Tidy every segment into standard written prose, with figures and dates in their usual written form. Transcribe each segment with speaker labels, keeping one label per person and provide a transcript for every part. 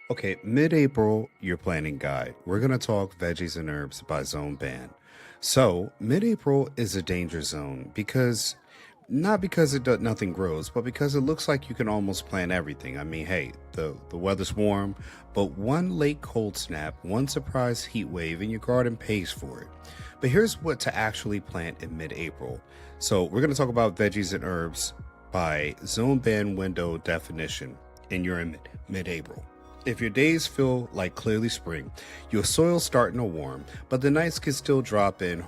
Speaker 1: Okay, mid-April, your planning guide. We're going to talk veggies and herbs by zone ban. So, mid-April is a danger zone because not because nothing grows, but because it looks like you can almost plant everything. I mean, hey, the weather's warm, but one late cold snap, one surprise heat wave, and your garden pays for it. But here's what to actually plant in mid-April. So, we're going to talk about veggies and herbs by zone ban window definition, and you're in mid-April. If your days feel like clearly spring, your soil's starting to warm, but the nights can still drop in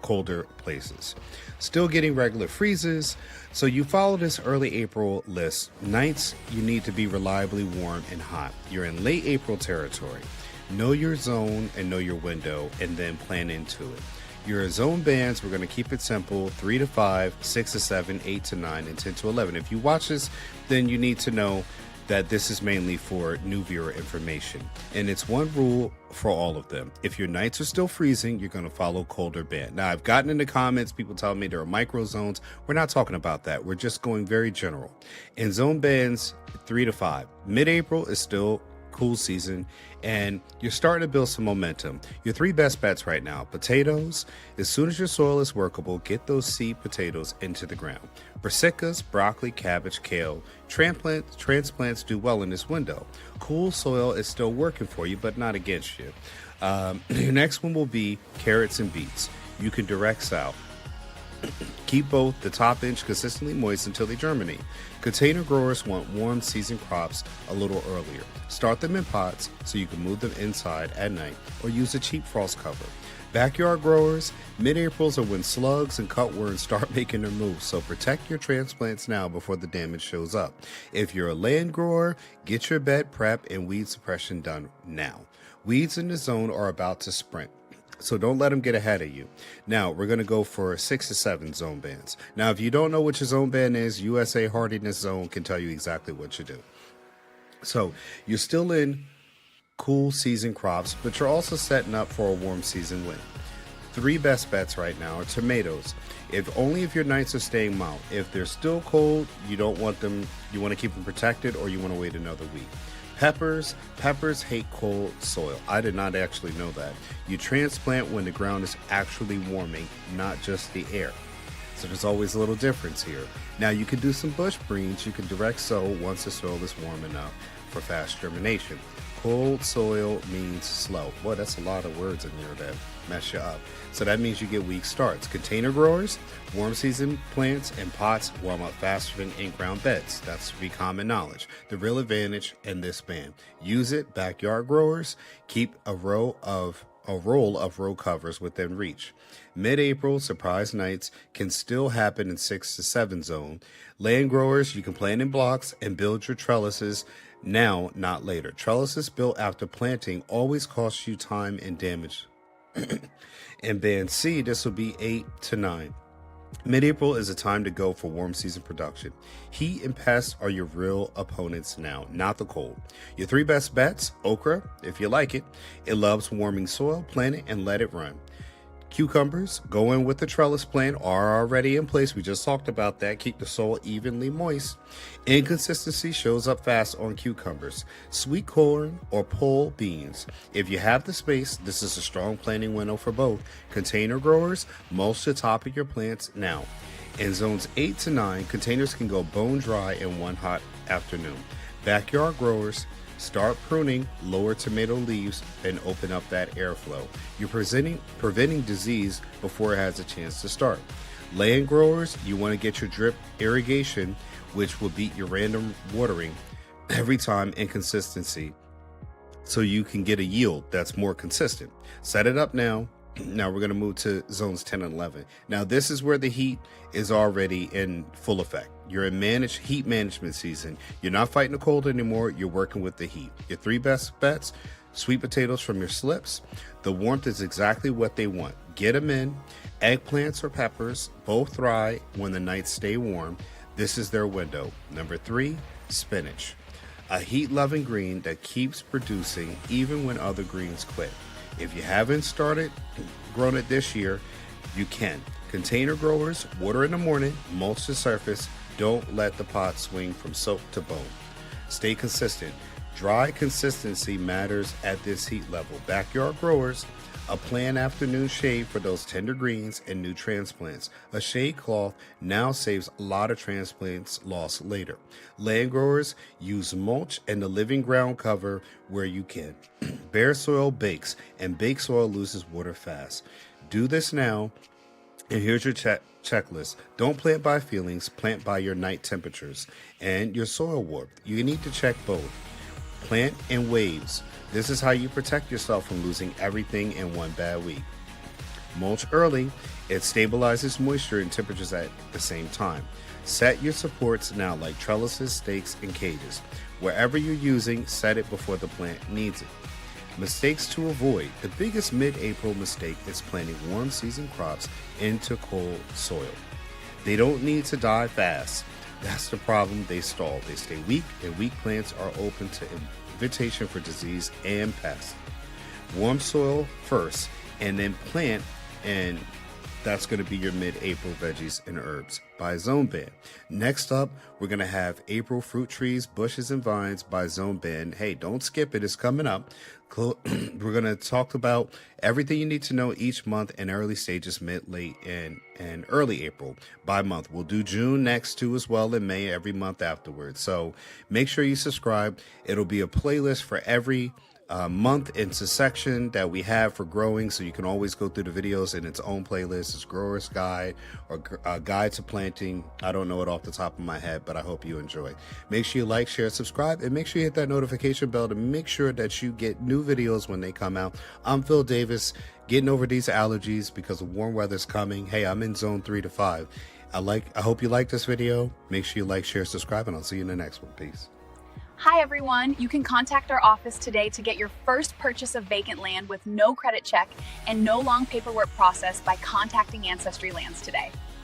Speaker 1: colder places. Still getting regular freezes, so you follow this early April list. Nights you need to be reliably warm and hot. You're in late April territory. Know your zone and know your window, and then plan into it. Your zone bands, we're going to keep it simple: 3 to 5, 6 to 7, 8 to 9, and 10 to 11. If you watch this, then you need to know that this is mainly for new viewer information. And it's one rule for all of them. If your nights are still freezing, you're going to follow colder band. Now, I've gotten in the comments, people telling me there are micro zones. We're not talking about that. We're just going very general. In zone bands, 3 to 5. Mid-April is still cool season, and you're starting to build some momentum. Your three best bets right now: potatoes. As soon as your soil is workable, get those seed potatoes into the ground. Brassicas, broccoli, cabbage, kale. Transplants do well in this window. Cool soil is still working for you, but not against you. Your next one will be carrots and beets. You can direct south. Keep both the top inch consistently moist until they germinate. Container growers want warm season crops a little earlier. Start them in pots so you can move them inside at night, or use a cheap frost cover. Backyard growers, mid-Aprils are when slugs and cutworms start making their moves, so protect your transplants now before the damage shows up. If you're a land grower, get your bed prep and weed suppression done now. Weeds in the zone are about to sprint, so don't let them get ahead of you. Now, we're going to go for 6 to 7 zone bands. Now, if you don't know what your zone band is, USA Hardiness Zone can tell you exactly what to do. So, you're still in cool season crops, but you're also setting up for a warm season win. Three best bets right now are tomatoes. If your nights are staying mild. If they're still cold, you don't want them, you want to keep them protected, or you want to wait another week. Peppers hate cold soil. I did not actually know that. You transplant when the ground is actually warming, not just the air. So there's always a little difference here. Now you can do some bush greens. You can direct sow once the soil is warm enough for fast germination. Cold soil means slow. Boy, that's a lot of words in there that mess you up. So that means you get weak starts. Container growers, warm season plants and pots warm up faster than in-ground beds. That's to be common knowledge. The real advantage in this band: use it. Backyard growers, keep a roll of row covers within reach. Mid-April surprise nights can still happen in 6 to 7 zone. Land growers, you can plant in blocks and build your trellises now, not later. Trellises built after planting always cost you time and damage. In band C, this will be 8 to 9. Mid-April is a time to go for warm season production. Heat and pests are your real opponents now, not the cold. Your three best bets: okra, if you like it. It loves warming soil. Plant it and let it run. Cucumbers, go in with the trellis plant, are already in place. We just talked about that. Keep the soil evenly moist. Inconsistency shows up fast on cucumbers. Sweet corn or pole beans. If you have the space, this is a strong planting window for both. Container growers, mulch the top of your plants now. In zones 8 to 9, containers can go bone dry in one hot afternoon. Backyard growers, start pruning lower tomato leaves and open up that airflow. You're preventing disease before it has a chance to start. Land growers, you want to get your drip irrigation, which will beat your random watering every time, inconsistency, so you can get a yield that's more consistent. Set it up now. Now we're going to move to zones 10 and 11. Now this is where the heat is already in full effect. You're in heat management season. You're not fighting the cold anymore. You're working with the heat. Your three best bets: sweet potatoes from your slips. The warmth is exactly what they want. Get them in. Eggplants or peppers both thrive when the nights stay warm. This is their window. Number 3, spinach. A heat-loving green that keeps producing even when other greens quit. If you haven't grown it this year, you can. Container growers, water in the morning, mulch the surface. Don't let the pot swing from soak to bone. Stay consistent. Dry consistency matters at this heat level. Backyard growers, a planned afternoon shade for those tender greens and new transplants. A shade cloth now saves a lot of transplants lost later. Land growers, use mulch and the living ground cover where you can. Bare soil bakes, and baked soil loses water fast. Do this now, and here's your checklist. Don't plant by feelings, plant by your night temperatures and your soil warmth. You need to check both. Plant in waves. This is how you protect yourself from losing everything in one bad week. Mulch early. It stabilizes moisture and temperatures at the same time. Set your supports now, like trellises, stakes, and cages. Wherever you're using, set it before the plant needs it. Mistakes to avoid. The biggest mid-April mistake is planting warm season crops into cold soil. They don't need to die fast. That's the problem. They stall. They stay weak, and weak plants are open to invitation for disease and pests. Warm soil first, and then plant, and that's going to be your mid-April veggies and herbs by zone band. Next up, we're going to have April fruit trees, bushes, and vines by zone band. Hey, don't skip it. It's coming up. We're going to talk about everything you need to know each month in early stages, mid, late, and early April by month. We'll do June next too as well, and May every month afterwards. So make sure you subscribe. It'll be a playlist for every month into section that we have for growing, so you can always go through the videos in its own playlist. It's Grower's Guide or Guide to Planting. I don't know it off the top of my head, but I hope you enjoy. Make sure you like, share, subscribe, and make sure you hit that notification bell to make sure that you get new videos when they come out. I'm Phil Davis, getting over these allergies because the warm weather's coming. Hey, I'm in zone 3 to 5. I hope you like this video. Make sure you like, share, subscribe, and I'll see you in the next one. Peace.
Speaker 2: Hi everyone, you can contact our office today to get your first purchase of vacant land with no credit check and no long paperwork process by contacting Ancestry Lands today.